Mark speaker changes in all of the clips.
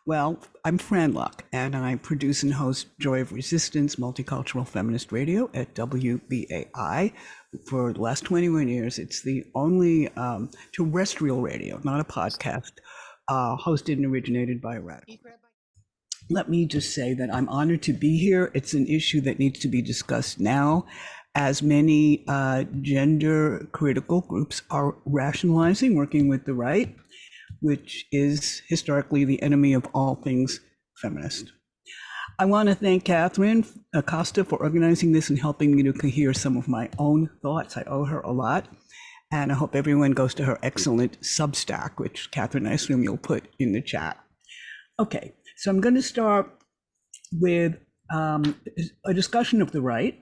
Speaker 1: Well, I'm Fran, and I produce and host Joy of Resistance, Multicultural Feminist Radio at WBAI. For the last 21 years, it's the only terrestrial radio, not a podcast, hosted and originated by a radical. Let me just say that I'm honored to be here. It's an issue that needs to be discussed now, as many gender critical groups are rationalizing working with the right, which is historically the enemy of all things feminist. I want to thank Catherine Acosta for organizing this and helping me to cohere some of my own thoughts. I owe her a lot. And I hope everyone goes to her excellent Substack, which Catherine, I assume you'll put in the chat. Okay, so I'm going to start with a discussion of the right,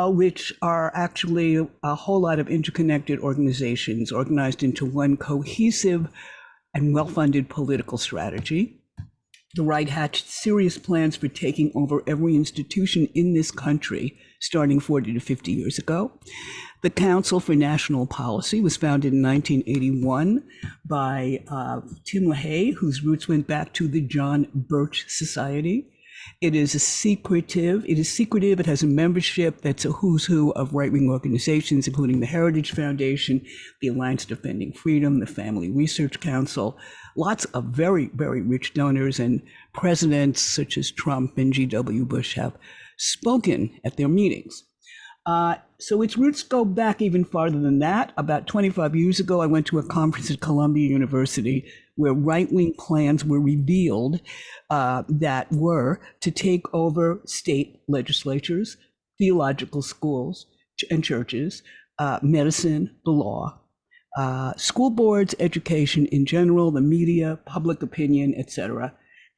Speaker 1: which are actually a whole lot of interconnected organizations organized into one cohesive and well-funded political strategy. The right hatched serious plans for taking over every institution in this country starting 40 to 50 years ago. The Council for National Policy was founded in 1981 by Tim LaHaye, whose roots went back to the John Birch Society. It is secretive, it has a membership that's a who's who of right-wing organizations, including the Heritage Foundation, the Alliance Defending Freedom, the Family Research Council, lots of very, very rich donors, and presidents such as Trump and G.W. Bush have spoken at their meetings. So its roots go back even farther than that. About 25 years ago, I went to a conference at Columbia University where right-wing plans were revealed that were to take over state legislatures, theological schools and churches, medicine, the law, school boards, education in general, the media, public opinion, etc.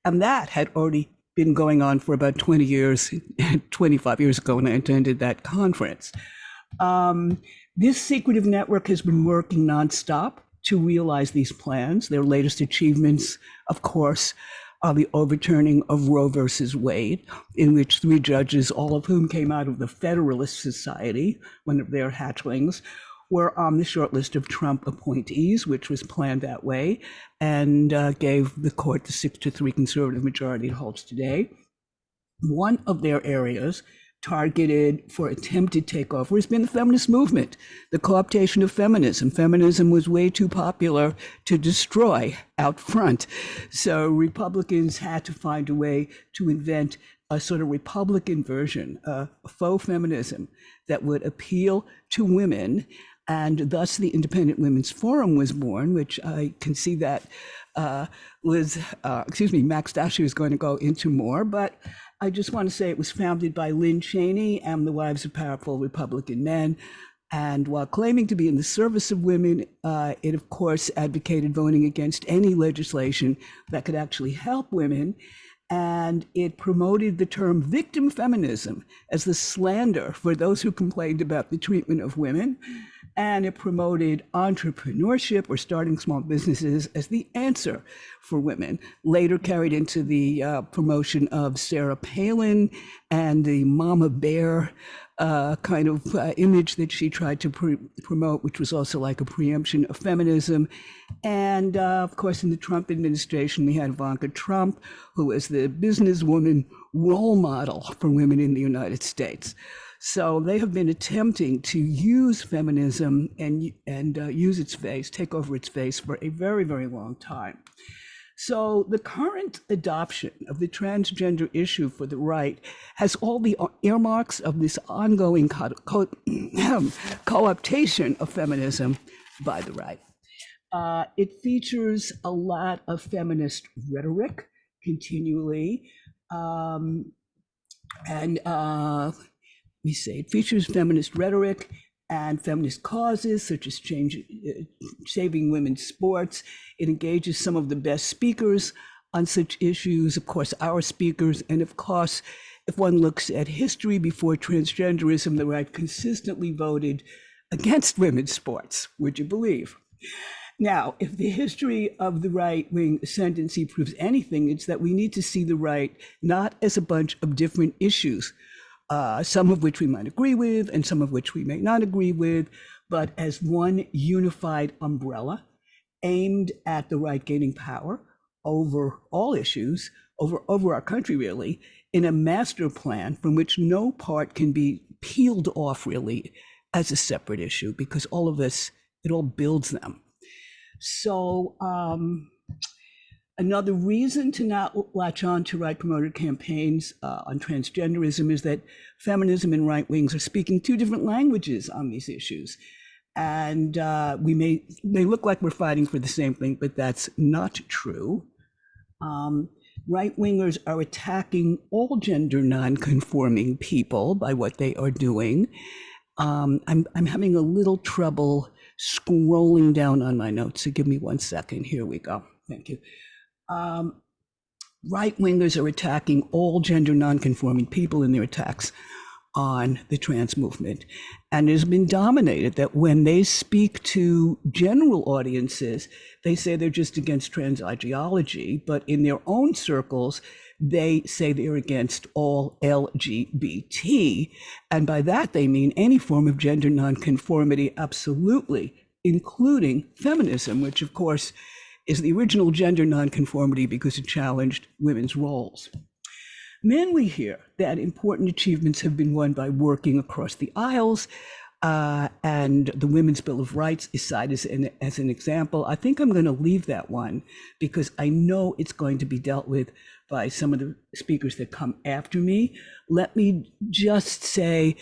Speaker 1: And that had already been going on for about 20 years, 25 years ago when I attended that conference. This secretive network has been working nonstop to realize these plans. Their latest achievements, of course, are the overturning of Roe versus Wade, in which 3 judges, all of whom came out of the Federalist Society, one of their hatchlings, were on the short list of Trump appointees, which was planned that way, and gave the court the 6-3 conservative majority it holds today. One of their areas targeted for attempted takeover has been the feminist movement, the co-optation of feminism. Feminism was way too popular to destroy out front. So Republicans had to find a way to invent a sort of Republican version, a faux feminism that would appeal to women. And thus the Independent Women's Forum was born, which I can see that Max Dasher is going to go into more, but I just want to say it was founded by Lynn Cheney and the wives of powerful Republican men. And while claiming to be in the service of women, it of course advocated voting against any legislation that could actually help women. And it promoted the term victim feminism as the slander for those who complained about the treatment of women. And it promoted entrepreneurship or starting small businesses as the answer for women, later carried into the promotion of Sarah Palin and the mama bear kind of image that she tried to promote, which was also like a preemption of feminism. And of course, in the Trump administration, we had Ivanka Trump, who was the businesswoman role model for women in the United States. So they have been attempting to use feminism and use its face, take over its face for a very, very long time. So the current adoption of the transgender issue for the right has all the earmarks of this ongoing co-optation of feminism by the right. It features a lot of feminist rhetoric continually, it features feminist rhetoric and feminist causes such as saving women's sports. It engages some of the best speakers on such issues, of course, our speakers. And of course, if one looks at history before transgenderism, the right consistently voted against women's sports, would you believe? Now, if the history of the right-wing ascendancy proves anything, it's that we need to see the right not as a bunch of different issues, some of which we might agree with and some of which we may not agree with, but as one unified umbrella aimed at the right gaining power over all issues, over our country really, in a master plan from which no part can be peeled off really as a separate issue, because all of this, it all builds them. So another reason to not latch on to right-promoted campaigns on transgenderism is that feminism and right wings are speaking two different languages on these issues. And we may look like we're fighting for the same thing, but that's not true. Right-wingers are attacking all gender non-conforming people by what they are doing. I'm having a little trouble scrolling down on my notes, so give me 1 second. Here we go. Thank you. Right-wingers are attacking all gender non-conforming people in their attacks on the trans movement. And it has been dominated that when they speak to general audiences, they say they're just against trans ideology, but in their own circles, they say they're against all LGBT. And by that, they mean any form of gender nonconformity, absolutely, including feminism, which of course is the original gender nonconformity because it challenged women's roles. Then we hear that important achievements have been won by working across the aisles, and the Women's Bill of Rights is cited as an example. I think I'm going to leave that one because I know it's going to be dealt with by some of the speakers that come after me. Let me just say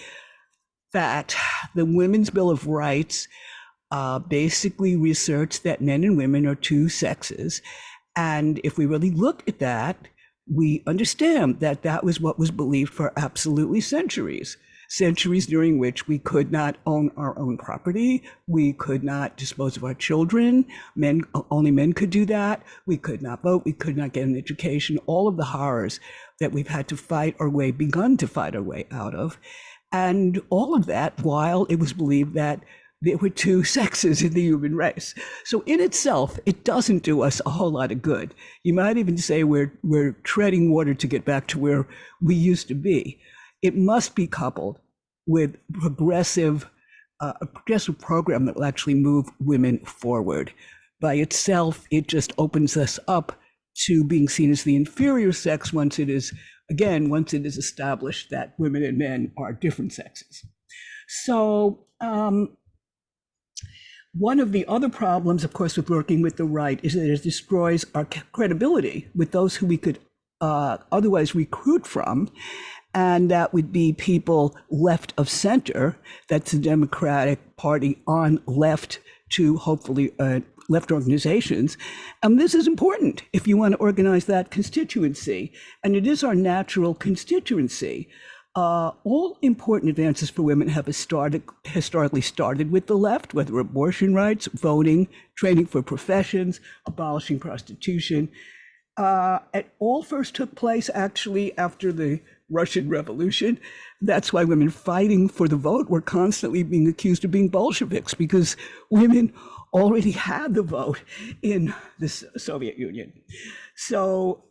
Speaker 1: that the Women's Bill of Rights basically asserts that men and women are two sexes. And if we really look at that, we understand that that was what was believed for absolutely centuries during which we could not own our own property, we could not dispose of our children, only men could do that, we could not vote, we could not get an education, all of the horrors that we've had to begun to fight our way out of. And all of that while it was believed that there were two sexes in the human race. So in itself, it doesn't do us a whole lot of good. You might even say we're treading water to get back to where we used to be. It must be coupled with a progressive program that will actually move women forward. By itself, it just opens us up to being seen as the inferior sex once it is established that women and men are different sexes. So, one of the other problems, of course, with working with the right is that it destroys our credibility with those who we could otherwise recruit from. And that would be people left of center. That's the Democratic Party on left to hopefully left organizations. And this is important if you want to organize that constituency. And it is our natural constituency. All important advances for women have historically started with the left, whether abortion rights, voting, training for professions, abolishing prostitution. It all first took place actually after the Russian Revolution. That's why women fighting for the vote were constantly being accused of being Bolsheviks, because women already had the vote in the Soviet Union. So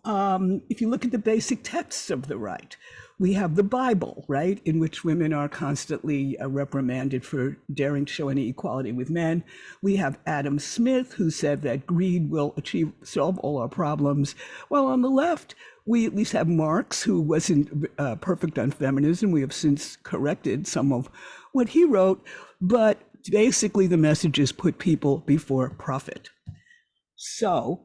Speaker 1: if you look at the basic texts of the right, we have the Bible, right, in which women are constantly reprimanded for daring to show any equality with men. We have Adam Smith, who said that greed will solve all our problems. Well, on the left, we at least have Marx, who wasn't perfect on feminism. We have since corrected some of what he wrote, but basically the message is put people before profit. So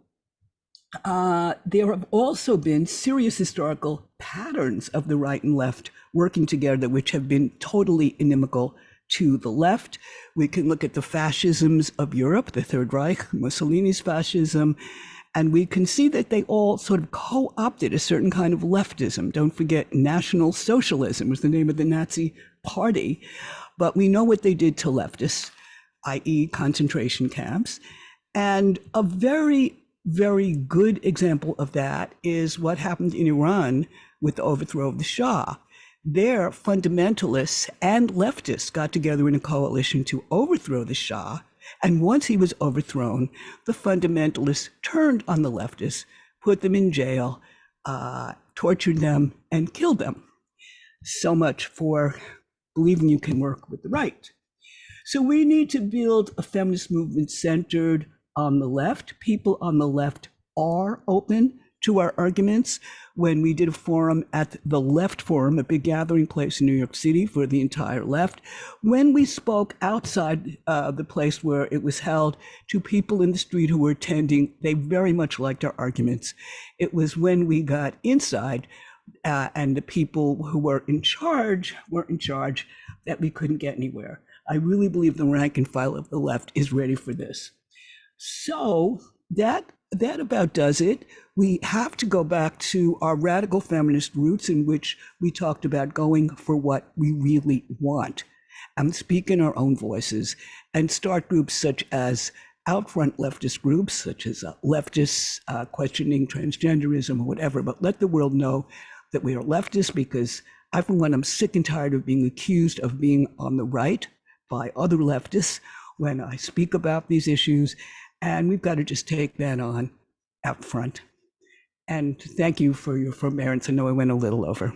Speaker 1: there have also been serious historical patterns of the right and left working together, which have been totally inimical to the left. We can look at the fascisms of Europe, the Third Reich, Mussolini's fascism, and we can see that they all sort of co-opted a certain kind of leftism. Don't forget, National Socialism was the name of the Nazi party, but we know what they did to leftists, i.e. concentration camps. And a very good example of that is what happened in Iran with the overthrow of the Shah. There, fundamentalists and leftists got together in a coalition to overthrow the Shah. And once he was overthrown, the fundamentalists turned on the leftists, put them in jail, tortured them, and killed them. So much for believing you can work with the right. So we need to build a feminist movement centered on the left. People on the left are open to our arguments. When we did a forum at the Left Forum, a big gathering place in New York City for the entire left, when we spoke outside the place where it was held to people in the street who were attending, they very much liked our arguments. It was when we got inside and the people who were in charge weren't in charge that we couldn't get anywhere. I really believe the rank and file of the left is ready for this. So that about does it. We have to go back to our radical feminist roots, in which we talked about going for what we really want and speak in our own voices, and start groups such as out-front leftist groups, such as leftists questioning transgenderism or whatever, but let the world know that we are leftists, because I, for one, am sick and tired of being accused of being on the right by other leftists when I speak about these issues. And we've got to just take that on out front. And thank you for your forbearance. I know I went a little over.